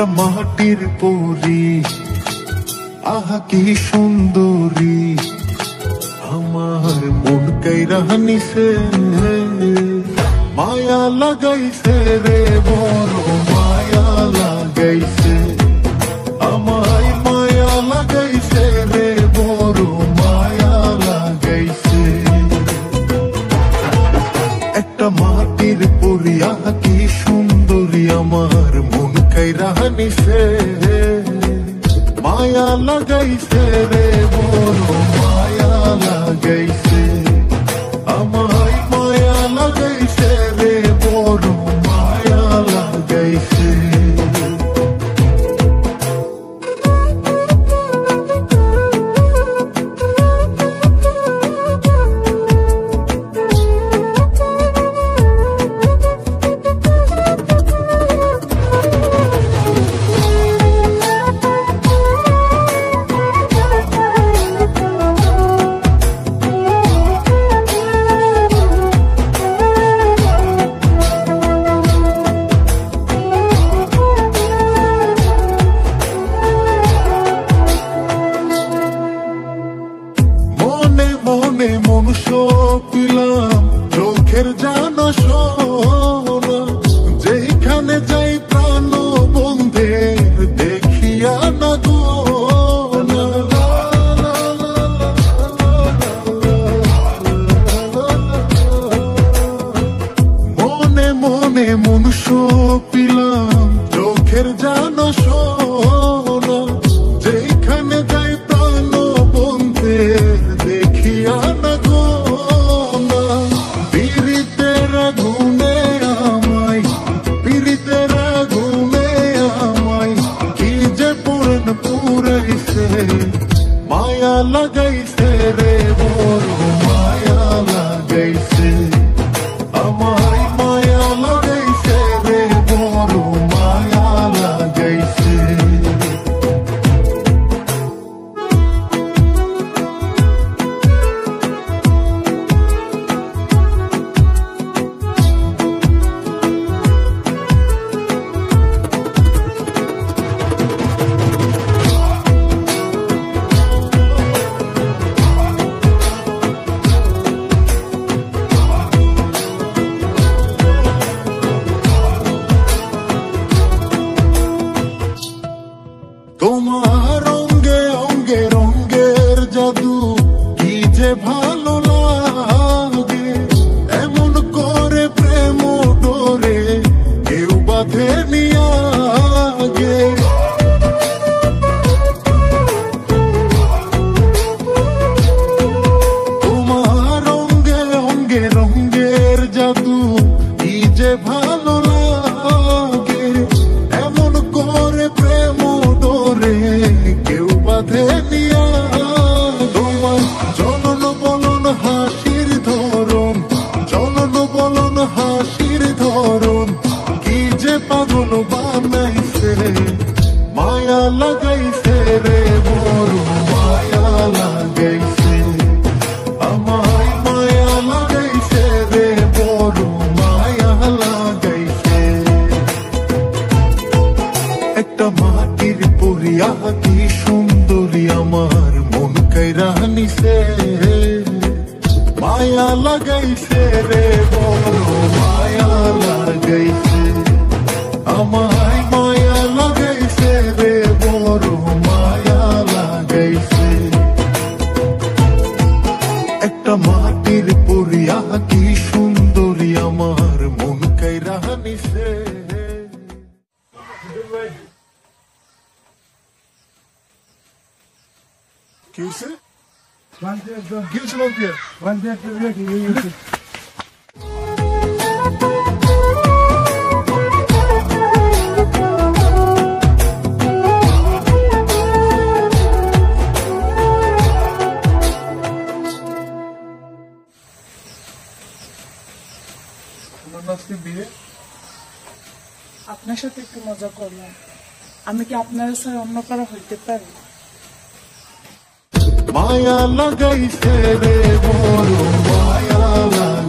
একটা মাটির পরী, আহা কি সুন্দরী, আমার মন কাইরা নিছে, মায়া লাগাইছে রে, বড় মায়া লাগাইছে, আমায় মায়া লাগাইছে রে, বড় মায়া লাগাইছে। একটা মাটির পরী, আহা কি সুন্দরী, আমার মন কাইরা নিছে, মায়া লাগাইছে রে, বড় মায়া লাগাইছে, আমায় মায়া লাগাইছে রে, বড় মায়া লাগাইছে। পিলাম চোখের জানা সোনা, যেখানে যাই প্রাণ বন্ধের দেখিয়া না গো, মনে মনে মনুষ্য পিলাম চোখের জানা সোনা, যেখানে যাই প্রাণ বন্ধের দেখিয়া না গো, মায়া লাগাইছে রে, বড় মায়া লাগাইছে, আমায় মায়া লাগাইছে রে, বড় মায়া লাগাইছে। তোমার অঙ্গে অঙ্গে রঙ্গের জাদু, কি যে ভালো লাগে, এমন করে প্রেম ডোরে কেউ বাঁধে নিয়ে আগে। তোমার অঙ্গে অঙ্গে রঙ্গের জাদু, কি যে ভালো লাগে, এমন করে প্রেম কেউ বাঁধে নিয়া, তোমার চলন বলন হাসির ধরন, চলন বলন হাসির ধরন, কি যে পাগল বানাইছে, মায়া লাগাইছে রে, বড় মায়া লাগাইছে, আমায় মায়া লাগাইছে রে, বড় মায়া লাগাইছে। একটা মাটির পরী, আহা কি সুন্দরী, আমার মন কাইরা নিছে, মায়া লাগাইছে রে, বড় মায়া লাগাইছে, আমায় মায়া লাগাইছে রে, বড় মায়া লাগাইছে। একটা মাটির পরী, আহা কি সুন্দরী, আমার মন কাইরা নিছে। কি হয়েছে? কি হয়েছে বলতে? বিয়ে আপনার সাথে একটু মজা করলাম, আমি কি আপনার সাথে অন্য কারো হইতে পারি? মায়া লাগাইছে রে, বড় মায়া লাগাইছে।